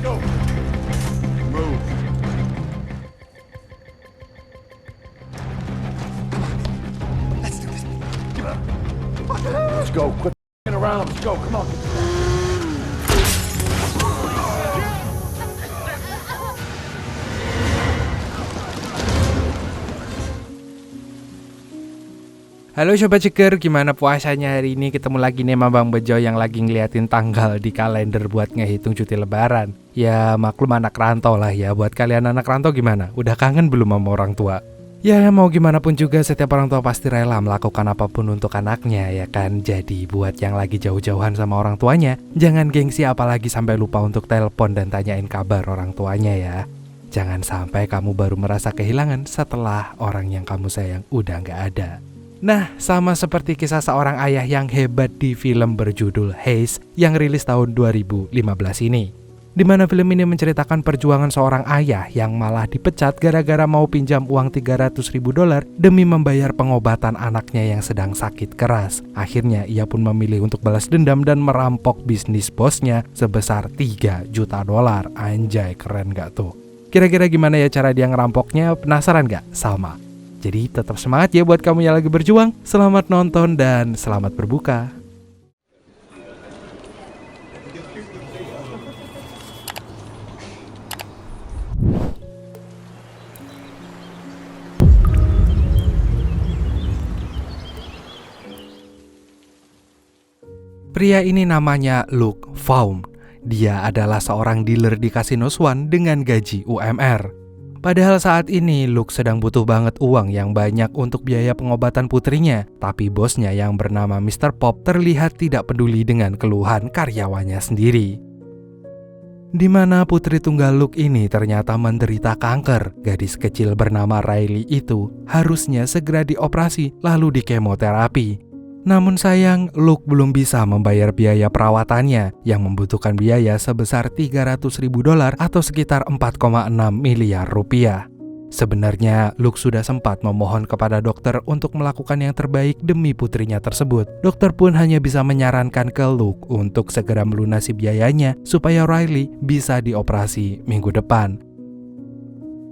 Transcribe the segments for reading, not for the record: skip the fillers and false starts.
go. Move. Let's do this. Give it up. Let's go. Quit around. Let's go. Come on. Halo Sobat Ceker, gimana puasanya hari ini? Ketemu lagi nih sama Bang Bejo yang lagi ngeliatin tanggal di kalender buat ngehitung cuti lebaran. Ya maklum anak rantau lah ya, buat kalian anak rantau gimana? Udah kangen belum sama orang tua? Ya mau gimana pun juga setiap orang tua pasti rela melakukan apapun untuk anaknya ya kan. Jadi buat yang lagi jauh-jauhan sama orang tuanya, jangan gengsi apalagi sampai lupa untuk telepon dan tanyain kabar orang tuanya ya. Jangan sampai kamu baru merasa kehilangan setelah orang yang kamu sayang udah gak ada. Nah, sama seperti kisah seorang ayah yang hebat di film berjudul Haze yang rilis tahun 2015 ini. Di mana film ini menceritakan perjuangan seorang ayah yang malah dipecat gara-gara mau pinjam uang $300.000 demi membayar pengobatan anaknya yang sedang sakit keras. Akhirnya ia pun memilih untuk balas dendam dan merampok bisnis bosnya sebesar $3 juta. Anjay, keren gak tuh? Kira-kira gimana ya cara dia ngerampoknya? Penasaran gak? Sama. Jadi tetap semangat ya buat kamu yang lagi berjuang. Selamat nonton dan selamat berbuka. Pria ini namanya Luke Vaughn. Dia adalah seorang dealer di Casino Swan dengan gaji UMR. Padahal saat ini Luke sedang butuh banget uang yang banyak untuk biaya pengobatan putrinya. Tapi bosnya yang bernama Mr. Pop terlihat tidak peduli dengan keluhan karyawannya sendiri. Di mana putri tunggal Luke ini ternyata menderita kanker. Gadis kecil bernama Riley itu harusnya segera dioperasi lalu dikemoterapi. Namun sayang, Luke belum bisa membayar biaya perawatannya yang membutuhkan biaya sebesar $300.000 atau sekitar 4,6 miliar rupiah. Sebenarnya, Luke sudah sempat memohon kepada dokter untuk melakukan yang terbaik demi putrinya tersebut. Dokter pun hanya bisa menyarankan ke Luke untuk segera melunasi biayanya supaya Riley bisa dioperasi minggu depan.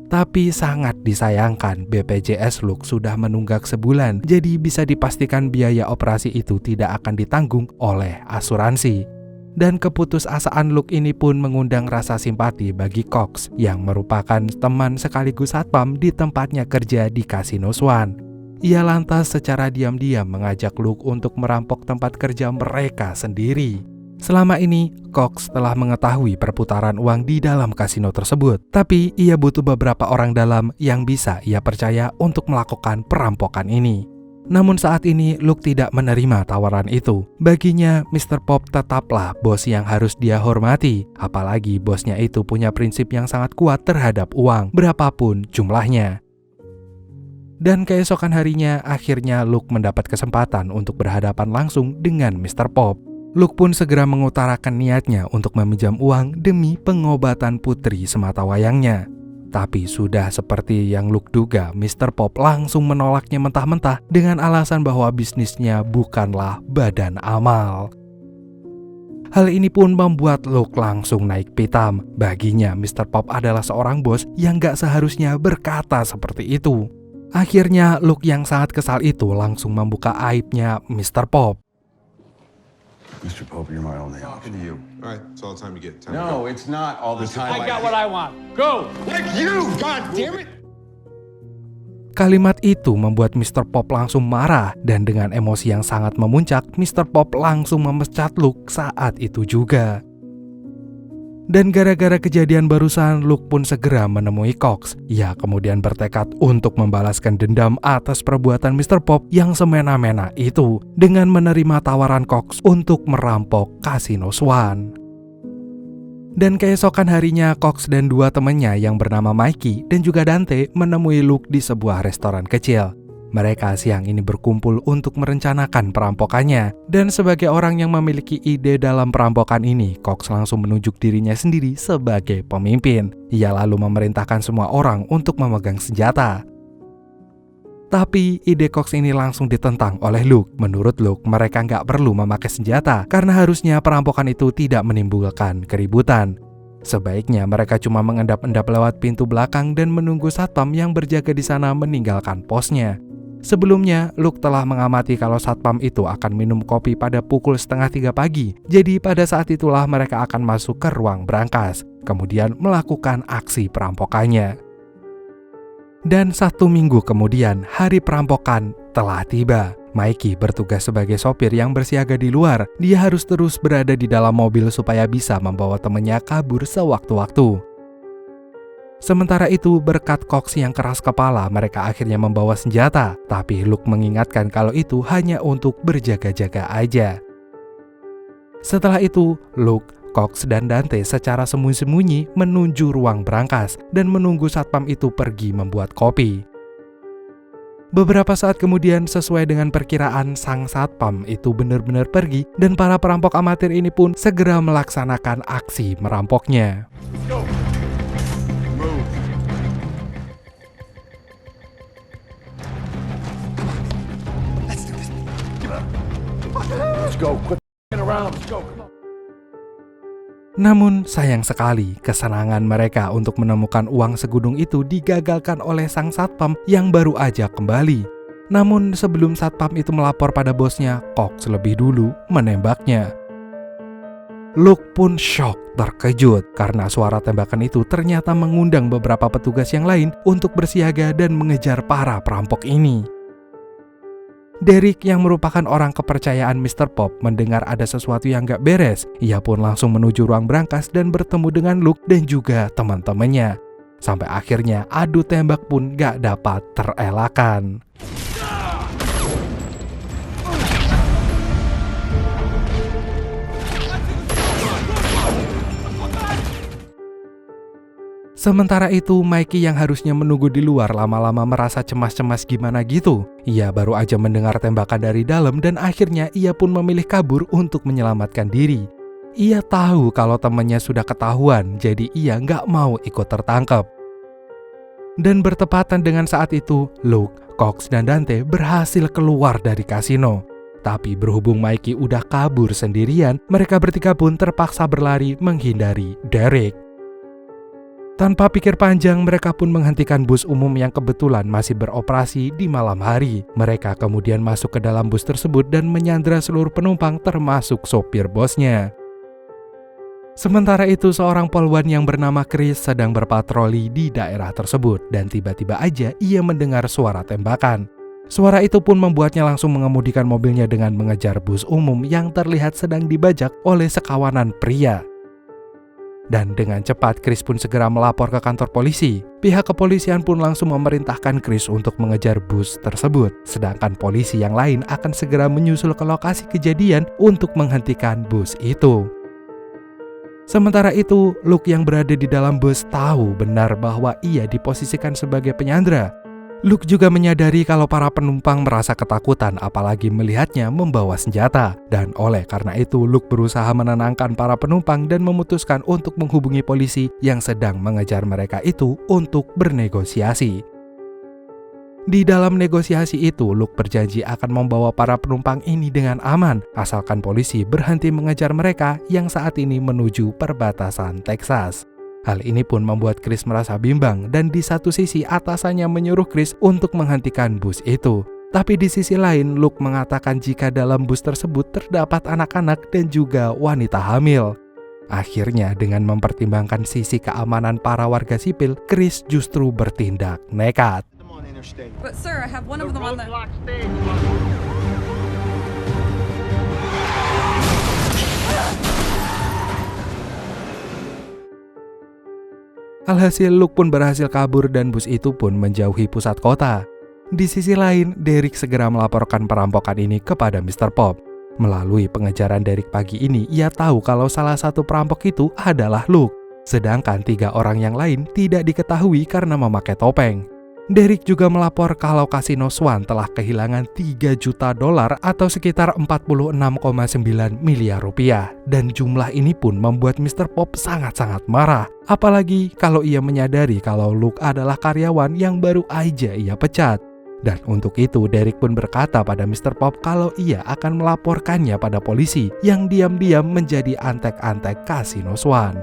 Tapi sangat disayangkan BPJS Luke sudah menunggak sebulan, jadi bisa dipastikan biaya operasi itu tidak akan ditanggung oleh asuransi. Dan keputusasaan Luke ini pun mengundang rasa simpati bagi Cox yang merupakan teman sekaligus satpam di tempatnya kerja di Casino Swan. Ia lantas secara diam-diam mengajak Luke untuk merampok tempat kerja mereka sendiri. Selama ini, Cox telah mengetahui perputaran uang di dalam kasino tersebut. Tapi ia butuh beberapa orang dalam yang bisa ia percaya untuk melakukan perampokan ini. Namun saat ini, Luke tidak menerima tawaran itu. Baginya, Mr. Pop tetaplah bos yang harus dia hormati. Apalagi bosnya itu punya prinsip yang sangat kuat terhadap uang, berapapun jumlahnya. Dan keesokan harinya, akhirnya Luke mendapat kesempatan untuk berhadapan langsung dengan Mr. Pop. Luke pun segera mengutarakan niatnya untuk meminjam uang demi pengobatan putri sematawayangnya. Tapi sudah seperti yang Luke duga, Mr. Pop langsung menolaknya mentah-mentah dengan alasan bahwa bisnisnya bukanlah badan amal. Hal ini pun membuat Luke langsung naik pitam. Baginya, Mr. Pop adalah seorang bos yang gak seharusnya berkata seperti itu. Akhirnya, Luke yang sangat kesal itu langsung membuka aibnya Mr. Pop. Mr. Pope, you're my only Talking option. to you. All right, it's all the time you get. Time to No, go. it's not all the time. I got what I want. Go! Like you! God damn it! Kalimat itu membuat Mr. Pop langsung marah dan dengan emosi yang sangat memuncak, Mr. Pop langsung memecat Luke saat itu juga. Dan gara-gara kejadian barusan, Luke pun segera menemui Cox. Ia kemudian bertekad untuk membalaskan dendam atas perbuatan Mr. Pop yang semena-mena itu dengan menerima tawaran Cox untuk merampok Casino Swan. Dan keesokan harinya, Cox dan dua temannya yang bernama Mikey dan juga Dante menemui Luke di sebuah restoran kecil. Mereka siang ini berkumpul untuk merencanakan perampokannya. Dan sebagai orang yang memiliki ide dalam perampokan ini, Cox langsung menunjuk dirinya sendiri sebagai pemimpin. Ia lalu memerintahkan semua orang untuk memegang senjata. Tapi ide Cox ini langsung ditentang oleh Luke. Menurut Luke, mereka nggak perlu memakai senjata karena harusnya perampokan itu tidak menimbulkan keributan. Sebaiknya mereka cuma mengendap-endap lewat pintu belakang dan menunggu satpam yang berjaga di sana meninggalkan posnya. Sebelumnya, Luke telah mengamati kalau satpam itu akan minum kopi pada pukul 2:30 pagi. Jadi pada saat itulah mereka akan masuk ke ruang brankas, kemudian melakukan aksi perampokannya. Dan 1 minggu kemudian, hari perampokan telah tiba. Mikey bertugas sebagai sopir yang bersiaga di luar. Dia harus terus berada di dalam mobil supaya bisa membawa temannya kabur sewaktu-waktu. Sementara itu, berkat Cox yang keras kepala, mereka akhirnya membawa senjata. Tapi Luke mengingatkan kalau itu hanya untuk berjaga-jaga aja. Setelah itu, Luke, Cox, dan Dante secara sembunyi-sembunyi menuju ruang brankas dan menunggu satpam itu pergi membuat kopi. Beberapa saat kemudian, sesuai dengan perkiraan, sang satpam itu benar-benar pergi dan para perampok amatir ini pun segera melaksanakan aksi merampoknya. Let's go. Quit around. Let's go. Come on. Namun sayang sekali, kesenangan mereka untuk menemukan uang segudung itu digagalkan oleh sang satpam yang baru aja kembali. Namun sebelum satpam itu melapor pada bosnya, Cox lebih dulu menembaknya. Luke pun shock, terkejut karena suara tembakan itu ternyata mengundang beberapa petugas yang lain untuk bersiaga dan mengejar para perampok ini. Derek yang merupakan orang kepercayaan Mr. Pop mendengar ada sesuatu yang gak beres. Ia pun langsung menuju ruang brankas dan bertemu dengan Luke dan juga teman-temannya. Sampai akhirnya adu tembak pun gak dapat terelakkan. Sementara itu, Mikey yang harusnya menunggu di luar lama-lama merasa cemas-cemas gimana gitu. Ia baru aja mendengar tembakan dari dalam dan akhirnya ia pun memilih kabur untuk menyelamatkan diri. Ia tahu kalau temannya sudah ketahuan, jadi ia nggak mau ikut tertangkap. Dan bertepatan dengan saat itu, Luke, Cox, dan Dante berhasil keluar dari kasino. Tapi berhubung Mikey udah kabur sendirian, mereka bertiga pun terpaksa berlari menghindari Derek. Tanpa pikir panjang, mereka pun menghentikan bus umum yang kebetulan masih beroperasi di malam hari. Mereka kemudian masuk ke dalam bus tersebut dan menyandra seluruh penumpang termasuk sopir bosnya. Sementara itu, seorang polwan yang bernama Chris sedang berpatroli di daerah tersebut dan tiba-tiba aja ia mendengar suara tembakan. Suara itu pun membuatnya langsung mengemudikan mobilnya dengan mengejar bus umum yang terlihat sedang dibajak oleh sekawanan pria. Dan dengan cepat, Chris pun segera melapor ke kantor polisi. Pihak kepolisian pun langsung memerintahkan Chris untuk mengejar bus tersebut. Sedangkan polisi yang lain akan segera menyusul ke lokasi kejadian untuk menghentikan bus itu. Sementara itu, Luke yang berada di dalam bus tahu benar bahwa ia diposisikan sebagai penyandra. Luke juga menyadari kalau para penumpang merasa ketakutan apalagi melihatnya membawa senjata. Dan oleh karena itu, Luke berusaha menenangkan para penumpang dan memutuskan untuk menghubungi polisi yang sedang mengejar mereka itu untuk bernegosiasi. Di dalam negosiasi itu, Luke berjanji akan membawa para penumpang ini dengan aman, asalkan polisi berhenti mengejar mereka yang saat ini menuju perbatasan Texas. Hal ini pun membuat Chris merasa bimbang dan di satu sisi atasannya menyuruh Chris untuk menghentikan bus itu. Tapi di sisi lain, Luke mengatakan jika dalam bus tersebut terdapat anak-anak dan juga wanita hamil. Akhirnya dengan mempertimbangkan sisi keamanan para warga sipil, Chris justru bertindak nekat. But sir, I have one of them on the... Alhasil Luke pun berhasil kabur dan bus itu pun menjauhi pusat kota. Di sisi lain, Derek segera melaporkan perampokan ini kepada Mr. Pop. Melalui pengejaran Derek pagi ini, ia tahu kalau salah satu perampok itu adalah Luke. Sedangkan 3 orang yang lain tidak diketahui karena memakai topeng. Derek juga melapor kalau Kasino Swan telah kehilangan $3 juta atau sekitar 46,9 miliar rupiah. Dan jumlah ini pun membuat Mr. Pop sangat-sangat marah. Apalagi kalau ia menyadari kalau Luke adalah karyawan yang baru aja ia pecat. Dan untuk itu Derek pun berkata pada Mr. Pop kalau ia akan melaporkannya pada polisi yang diam-diam menjadi antek-antek Kasino Swan.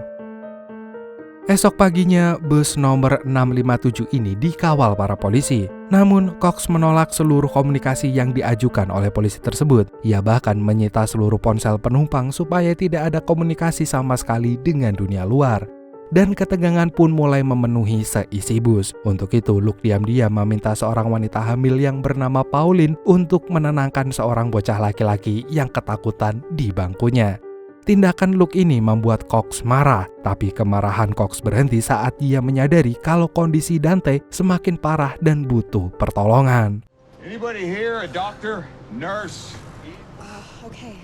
Esok paginya, bus nomor 657 ini dikawal para polisi. Namun, Cox menolak seluruh komunikasi yang diajukan oleh polisi tersebut. Ia bahkan menyita seluruh ponsel penumpang supaya tidak ada komunikasi sama sekali dengan dunia luar. Dan ketegangan pun mulai memenuhi seisi bus. Untuk itu, Luke diam-diam meminta seorang wanita hamil yang bernama Pauline untuk menenangkan seorang bocah laki-laki yang ketakutan di bangkunya. Tindakan Luke ini membuat Cox marah, tapi kemarahan Cox berhenti saat dia menyadari kalau kondisi Dante semakin parah dan butuh pertolongan. Anybody here? A doctor? Nurse? Okay.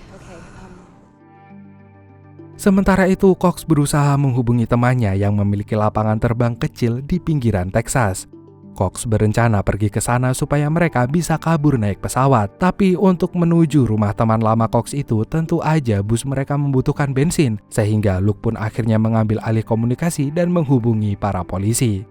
Sementara itu, Cox berusaha menghubungi temannya yang memiliki lapangan terbang kecil di pinggiran Texas. Cox berencana pergi ke sana supaya mereka bisa kabur naik pesawat. Tapi untuk menuju rumah teman lama Cox itu, tentu aja bus mereka membutuhkan bensin. Sehingga Luke pun akhirnya mengambil alih komunikasi dan menghubungi para polisi.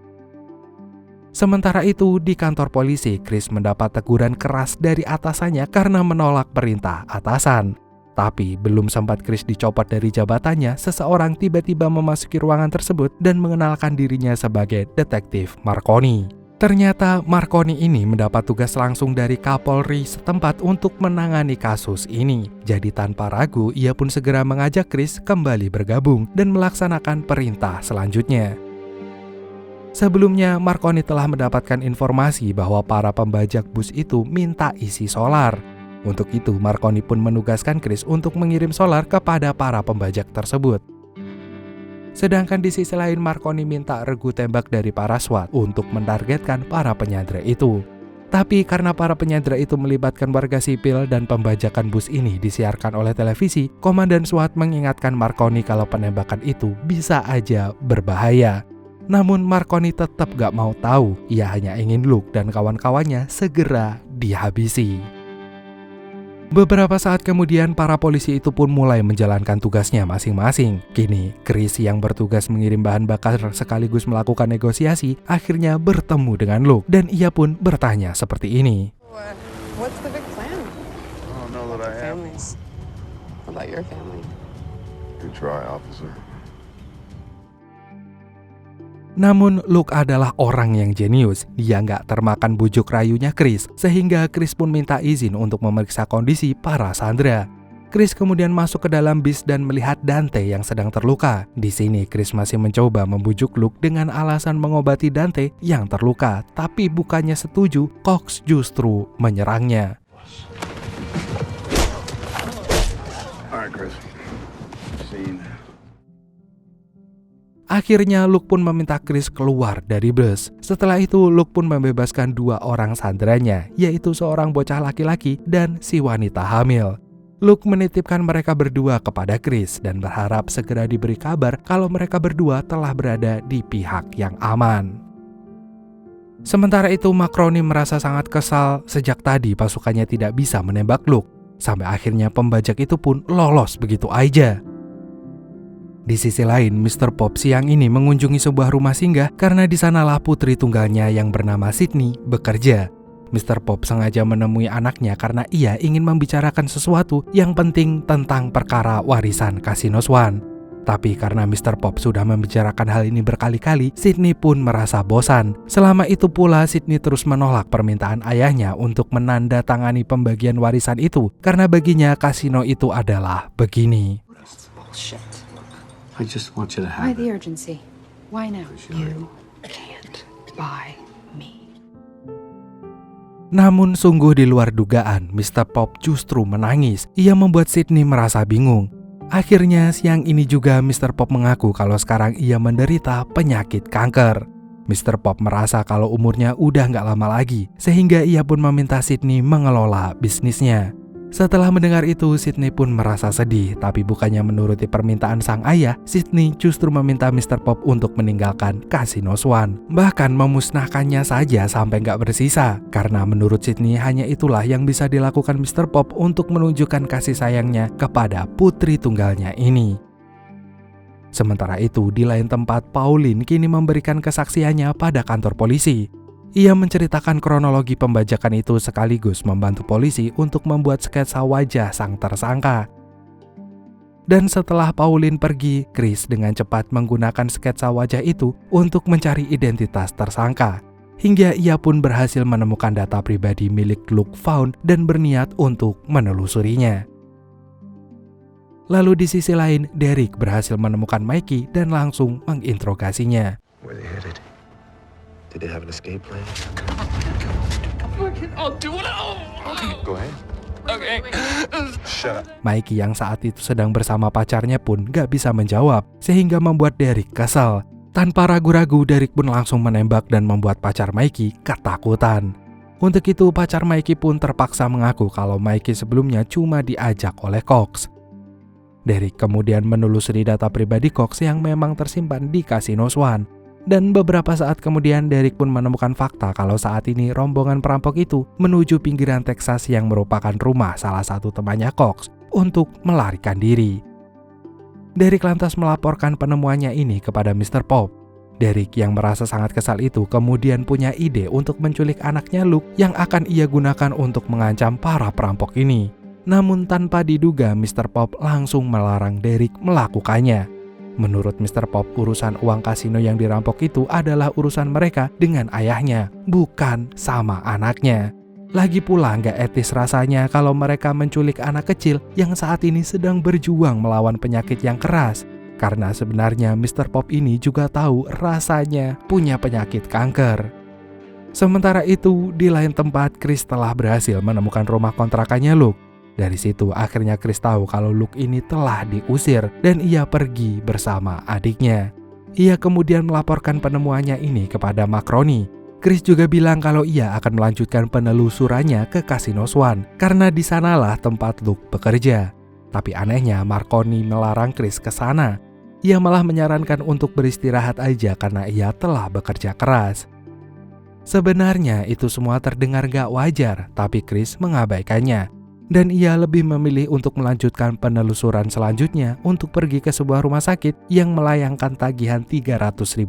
Sementara itu, di kantor polisi, Chris mendapat teguran keras dari atasannya karena menolak perintah atasan. Tapi belum sempat Chris dicopot dari jabatannya, seseorang tiba-tiba memasuki ruangan tersebut dan mengenalkan dirinya sebagai detektif Marconi. Ternyata Marconi ini mendapat tugas langsung dari Kapolri setempat untuk menangani kasus ini. Jadi tanpa ragu, ia pun segera mengajak Chris kembali bergabung dan melaksanakan perintah selanjutnya. Sebelumnya, Marconi telah mendapatkan informasi bahwa para pembajak bus itu minta isi solar. Untuk itu, Marconi pun menugaskan Chris untuk mengirim solar kepada para pembajak tersebut. Sedangkan di sisi lain, Marconi minta regu tembak dari para SWAT untuk mentargetkan para penyandera itu. Tapi karena para penyandera itu melibatkan warga sipil dan pembajakan bus ini disiarkan oleh televisi, Komandan SWAT mengingatkan Marconi kalau penembakan itu bisa aja berbahaya. Namun Marconi tetap gak mau tahu, ia hanya ingin Luke dan kawan-kawannya segera dihabisi. Beberapa saat kemudian, para polisi itu pun mulai menjalankan tugasnya masing-masing. Kini, Chris yang bertugas mengirim bahan bakar sekaligus melakukan negosiasi, akhirnya bertemu dengan Luke. Dan ia pun bertanya seperti ini. What's the big plan? I don't know that I have. Families. What about your family? Good try, officer. Namun Luke adalah orang yang jenius. Dia nggak termakan bujuk rayunya Chris, sehingga Chris pun minta izin untuk memeriksa kondisi para sandera. Chris kemudian masuk ke dalam bis dan melihat Dante yang sedang terluka. Di sini Chris masih mencoba membujuk Luke dengan alasan mengobati Dante yang terluka, tapi bukannya setuju, Cox justru menyerangnya. All right, Chris. Scene. Akhirnya Luke pun meminta Chris keluar dari bus. Setelah itu Luke pun membebaskan 2 orang sanderanya, yaitu seorang bocah laki-laki dan si wanita hamil. Luke menitipkan mereka berdua kepada Chris dan berharap segera diberi kabar kalau mereka berdua telah berada di pihak yang aman. Sementara itu Marconi merasa sangat kesal sejak tadi pasukannya tidak bisa menembak Luke. Sampai akhirnya pembajak itu pun lolos begitu aja. Di sisi lain, Mr. Pop siang ini mengunjungi sebuah rumah singgah karena di sanalah putri tunggalnya yang bernama Sydney bekerja. Mr. Pop sengaja menemui anaknya karena ia ingin membicarakan sesuatu yang penting tentang perkara warisan Casino Swan. Tapi karena Mr. Pop sudah membicarakan hal ini berkali-kali, Sydney pun merasa bosan. Selama itu pula, Sydney terus menolak permintaan ayahnya untuk menandatangani pembagian warisan itu karena baginya kasino itu adalah begini. Bullshit. I just want you to Why have the it. urgency? Why now? You can't buy me. Namun sungguh di luar dugaan, Mr. Pop justru menangis. Ia membuat Sydney merasa bingung. Akhirnya siang ini juga Mr. Pop mengaku kalau sekarang ia menderita penyakit kanker. Mr. Pop merasa kalau umurnya udah gak lama lagi, sehingga ia pun meminta Sydney mengelola bisnisnya. Setelah mendengar itu, Sydney pun merasa sedih, tapi bukannya menuruti permintaan sang ayah, Sydney justru meminta Mr. Pop untuk meninggalkan Casino Swan. Bahkan memusnahkannya saja sampai gak bersisa. Karena menurut Sydney hanya itulah yang bisa dilakukan Mr. Pop untuk menunjukkan kasih sayangnya kepada putri tunggalnya ini. Sementara itu, di lain tempat, Pauline kini memberikan kesaksiannya pada kantor polisi. Ia menceritakan kronologi pembajakan itu sekaligus membantu polisi untuk membuat sketsa wajah sang tersangka. Dan setelah Pauline pergi, Chris dengan cepat menggunakan sketsa wajah itu untuk mencari identitas tersangka. Hingga ia pun berhasil menemukan data pribadi milik Luke Vaughn dan berniat untuk menelusurinya. Lalu di sisi lain, Derek berhasil menemukan Mikey dan langsung menginterogasinya. Where they headed? Did they have an escape plan? Go ahead. Shut up. Mikey yang saat itu sedang bersama pacarnya pun gak bisa menjawab, sehingga membuat Derek kesal. Tanpa ragu-ragu, Derek pun langsung menembak dan membuat pacar Mikey ketakutan. Untuk itu, pacar Mikey pun terpaksa mengaku kalau Mikey sebelumnya cuma diajak oleh Cox. Derek kemudian menelusuri data pribadi Cox yang memang tersimpan di Casino Swan. Dan beberapa saat kemudian Derek pun menemukan fakta kalau saat ini rombongan perampok itu menuju pinggiran Texas yang merupakan rumah salah satu temannya Cox untuk melarikan diri. Derek lantas melaporkan penemuannya ini kepada Mr. Pop. Derek yang merasa sangat kesal itu kemudian punya ide untuk menculik anaknya Luke yang akan ia gunakan untuk mengancam para perampok ini. Namun tanpa diduga Mr. Pop langsung melarang Derek melakukannya. Menurut Mr. Pop, urusan uang kasino yang dirampok itu adalah urusan mereka dengan ayahnya, bukan sama anaknya. Lagi pula nggak etis rasanya kalau mereka menculik anak kecil yang saat ini sedang berjuang melawan penyakit yang keras. Karena sebenarnya Mr. Pop ini juga tahu rasanya punya penyakit kanker. Sementara itu, di lain tempat, Chris telah berhasil menemukan rumah kontrakannya Luke. Dari situ akhirnya Chris tahu kalau Luke ini telah diusir dan ia pergi bersama adiknya. Ia kemudian melaporkan penemuannya ini kepada Marconi. Chris juga bilang kalau ia akan melanjutkan penelusurannya ke Casino Swan karena di sanalah tempat Luke bekerja. Tapi anehnya Marconi melarang Chris ke sana. Ia malah menyarankan untuk beristirahat aja karena ia telah bekerja keras. Sebenarnya itu semua terdengar gak wajar, tapi Chris mengabaikannya. Dan ia lebih memilih untuk melanjutkan penelusuran selanjutnya untuk pergi ke sebuah rumah sakit yang melayangkan tagihan $300.000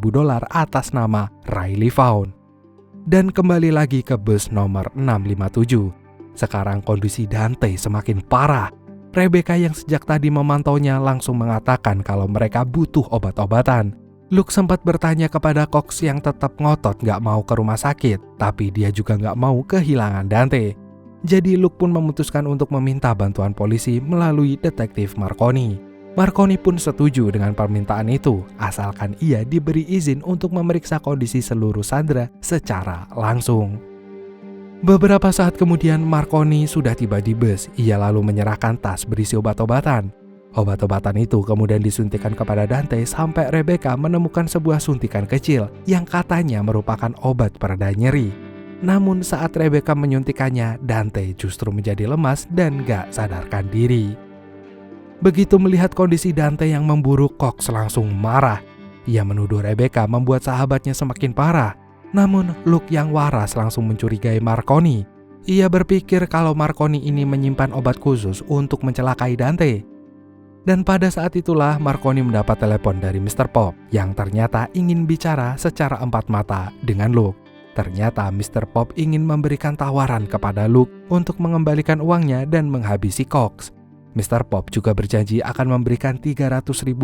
atas nama Riley Vaughn. Dan kembali lagi ke bus nomor 657. Sekarang kondisi Dante semakin parah. Rebecca yang sejak tadi memantaunya langsung mengatakan kalau mereka butuh obat-obatan. Luke sempat bertanya kepada Cox yang tetap ngotot gak mau ke rumah sakit, tapi dia juga gak mau kehilangan Dante. Jadi Luke pun memutuskan untuk meminta bantuan polisi melalui detektif Marconi. Marconi pun setuju dengan permintaan itu, asalkan ia diberi izin untuk memeriksa kondisi seluruh Sandra secara langsung. Beberapa saat kemudian Marconi sudah tiba di bus. Ia lalu menyerahkan tas berisi obat-obatan. Obat-obatan itu kemudian disuntikan kepada Dante sampai Rebecca menemukan sebuah suntikan kecil yang katanya merupakan obat pereda nyeri. Namun saat Rebecca menyuntikannya, Dante justru menjadi lemas dan gak sadarkan diri. Begitu melihat kondisi Dante yang memburuk, Cox langsung marah. Ia menuduh Rebecca membuat sahabatnya semakin parah. Namun Luke yang waras langsung mencurigai Marconi. Ia berpikir kalau Marconi ini menyimpan obat khusus untuk mencelakai Dante. Dan pada saat itulah Marconi mendapat telepon dari Mr. Pop yang ternyata ingin bicara secara empat mata dengan Luke. Ternyata Mr. Pop ingin memberikan tawaran kepada Luke untuk mengembalikan uangnya dan menghabisi Cox. Mr. Pop juga berjanji akan memberikan $300.000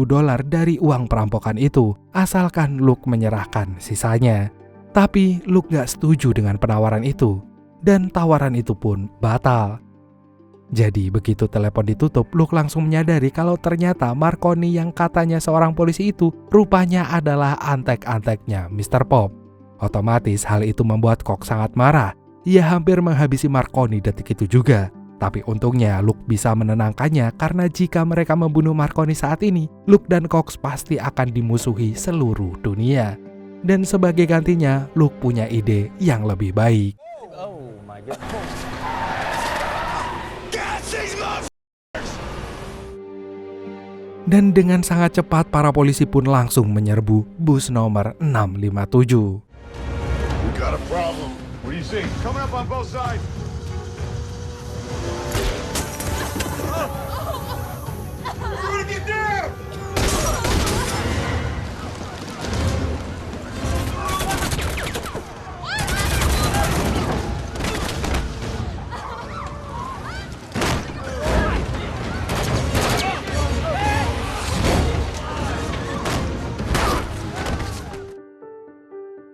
dari uang perampokan itu, asalkan Luke menyerahkan sisanya. Tapi Luke gak setuju dengan penawaran itu, dan tawaran itu pun batal. Jadi begitu telepon ditutup, Luke langsung menyadari kalau ternyata Marconi yang katanya seorang polisi itu rupanya adalah antek-anteknya Mr. Pop. Otomatis hal itu membuat Cox sangat marah. Ia hampir menghabisi Marconi detik itu juga. Tapi untungnya Luke bisa menenangkannya karena jika mereka membunuh Marconi saat ini, Luke dan Cox pasti akan dimusuhi seluruh dunia. Dan sebagai gantinya, Luke punya ide yang lebih baik. Dan dengan sangat cepat para polisi pun langsung menyerbu bus nomor 657. We got a problem. What do you see? Coming up on both sides. We're gonna get down!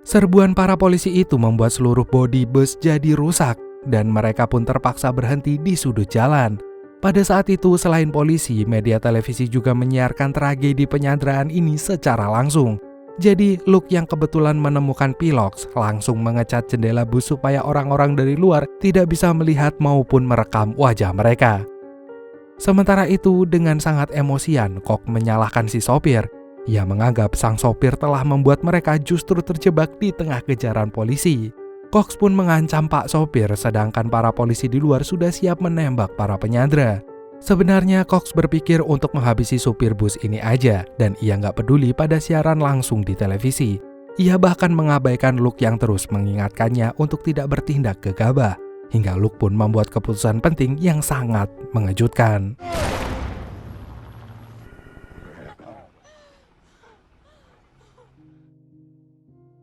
Serbuan para polisi itu membuat seluruh bodi bus jadi rusak dan mereka pun terpaksa berhenti di sudut jalan. Pada saat itu selain polisi, media televisi juga menyiarkan tragedi penyanderaan ini secara langsung. Jadi Luke yang kebetulan menemukan Pilox langsung mengecat jendela bus supaya orang-orang dari luar tidak bisa melihat maupun merekam wajah mereka. Sementara itu dengan sangat emosian, Cox menyalahkan si sopir. Ia menganggap sang sopir telah membuat mereka justru terjebak di tengah kejaran polisi. Cox pun mengancam Pak Sopir, sedangkan para polisi di luar sudah siap menembak para penyandera. Sebenarnya Cox berpikir untuk menghabisi supir bus ini aja, dan ia nggak peduli pada siaran langsung di televisi. Ia bahkan mengabaikan Luke yang terus mengingatkannya untuk tidak bertindak gegabah, hingga Luke pun membuat keputusan penting yang sangat mengejutkan.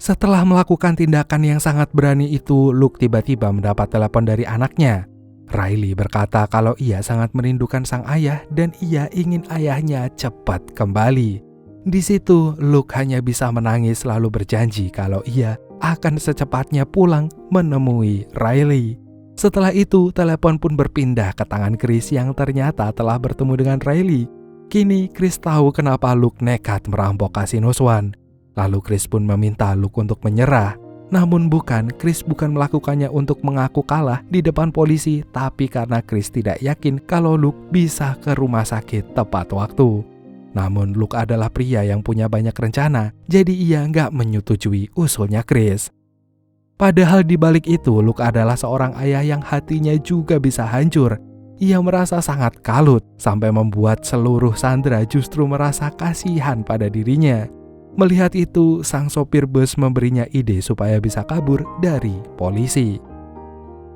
Setelah melakukan tindakan yang sangat berani itu, Luke tiba-tiba mendapat telepon dari anaknya. Riley berkata kalau ia sangat merindukan sang ayah dan ia ingin ayahnya cepat kembali. Di situ, Luke hanya bisa menangis lalu berjanji kalau ia akan secepatnya pulang menemui Riley. Setelah itu, telepon pun berpindah ke tangan Chris yang ternyata telah bertemu dengan Riley. Kini, Chris tahu kenapa Luke nekat merampok Kasino Swan. Lalu Chris pun meminta Luke untuk menyerah. Namun Chris bukan melakukannya untuk mengaku kalah di depan polisi, tapi karena Chris tidak yakin kalau Luke bisa ke rumah sakit tepat waktu. Namun Luke adalah pria yang punya banyak rencana, jadi ia nggak menyetujui usulnya Chris. Padahal di balik itu, Luke adalah seorang ayah yang hatinya juga bisa hancur. Ia merasa sangat kalut, sampai membuat seluruh sandera justru merasa kasihan pada dirinya. Melihat itu, sang sopir bus memberinya ide supaya bisa kabur dari polisi.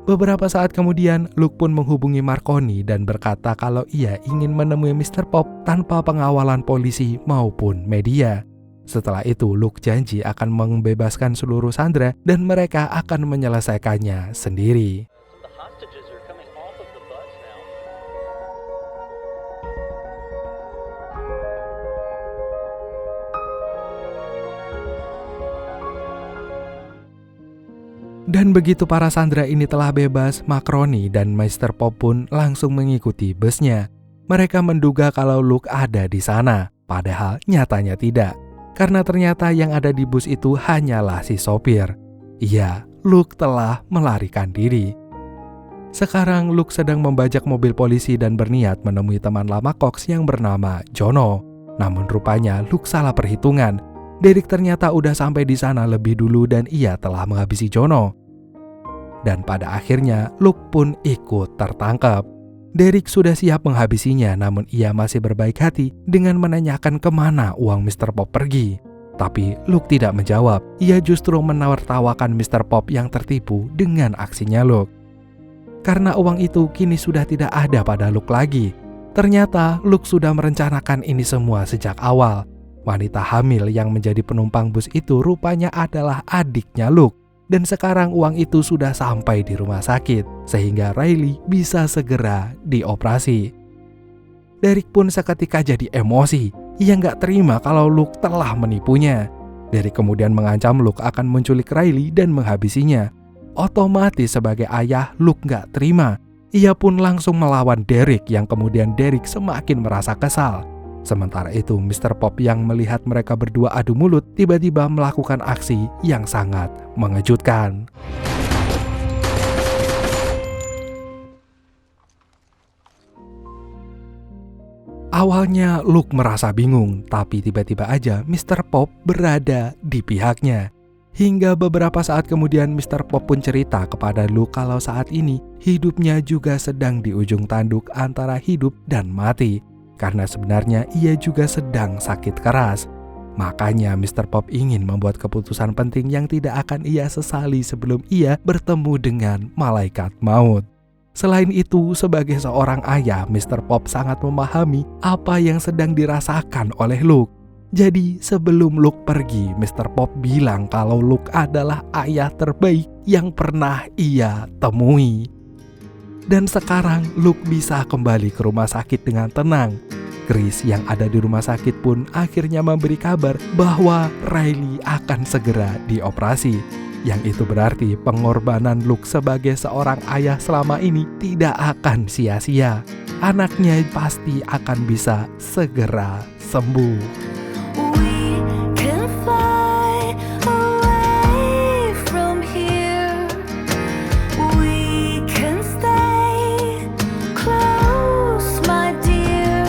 Beberapa saat kemudian, Luke pun menghubungi Marconi dan berkata kalau ia ingin menemui Mr. Pop tanpa pengawalan polisi maupun media. Setelah itu, Luke janji akan membebaskan seluruh sandera dan mereka akan menyelesaikannya sendiri. Dan begitu para sandera ini telah bebas, Marconi dan Mr. Pop pun langsung mengikuti busnya. Mereka menduga kalau Luke ada di sana, padahal nyatanya tidak. Karena ternyata yang ada di bus itu hanyalah si sopir. Iya, Luke telah melarikan diri. Sekarang Luke sedang membajak mobil polisi dan berniat menemui teman lama Cox yang bernama Jono. Namun rupanya Luke salah perhitungan. Derek ternyata udah sampai di sana lebih dulu dan ia telah menghabisi Jono. Dan pada akhirnya Luke pun ikut tertangkap. Derek sudah siap menghabisinya, namun ia masih berbaik hati dengan menanyakan kemana uang Mr. Pop pergi. Tapi Luke tidak menjawab, ia justru menertawakan Mr. Pop yang tertipu dengan aksinya Luke. Karena uang itu kini sudah tidak ada pada Luke lagi. Ternyata Luke sudah merencanakan ini semua sejak awal. Wanita hamil yang menjadi penumpang bus itu rupanya adalah adiknya Luke. Dan sekarang uang itu sudah sampai di rumah sakit, sehingga Riley bisa segera dioperasi. Derek pun seketika jadi emosi. Ia nggak terima kalau Luke telah menipunya. Derek kemudian mengancam Luke akan menculik Riley dan menghabisinya. Otomatis sebagai ayah, Luke nggak terima. Ia pun langsung melawan Derek yang kemudian Derek semakin merasa kesal. Sementara itu, Mr. Pop yang melihat mereka berdua adu mulut tiba-tiba melakukan aksi yang sangat mengejutkan. Awalnya Luke merasa bingung, tapi tiba-tiba aja Mr. Pop berada di pihaknya. Hingga beberapa saat kemudian Mr. Pop pun cerita kepada Luke kalau saat ini hidupnya juga sedang di ujung tanduk antara hidup dan mati. Karena sebenarnya ia juga sedang sakit keras. Makanya Mr. Pop ingin membuat keputusan penting yang tidak akan ia sesali sebelum ia bertemu dengan malaikat maut. Selain itu, sebagai seorang ayah, Mr. Pop sangat memahami apa yang sedang dirasakan oleh Luke. Jadi sebelum Luke pergi, Mr. Pop bilang kalau Luke adalah ayah terbaik yang pernah ia temui. Dan sekarang Luke bisa kembali ke rumah sakit dengan tenang. Chris yang ada di rumah sakit pun akhirnya memberi kabar bahwa Riley akan segera dioperasi. Yang itu berarti pengorbanan Luke sebagai seorang ayah selama ini tidak akan sia-sia. Anaknya pasti akan bisa segera sembuh. We can fly away from here. We can stay close, my dear.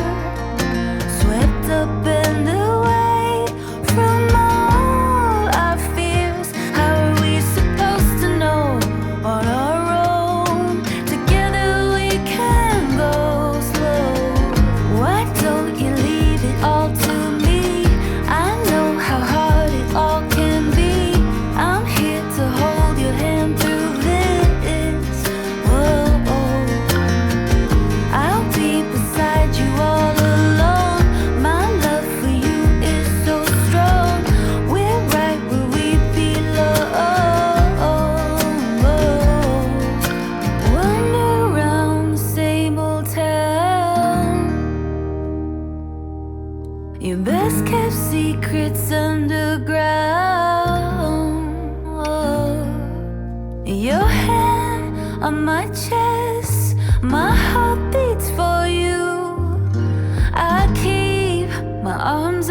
Swept up and away from all our fears. How are we supposed to know on our own? Together we can go slow. Why don't you leave it all to me? I know how hard it all can be. I'm here to hold your hand through this. Whoa, I'll be beside you all alone. My love for you is so strong. We're right where we belong. Wander around the same old town. Your best kept secrets underground. Your hand on my chest, my heart beats for you. I keep my arms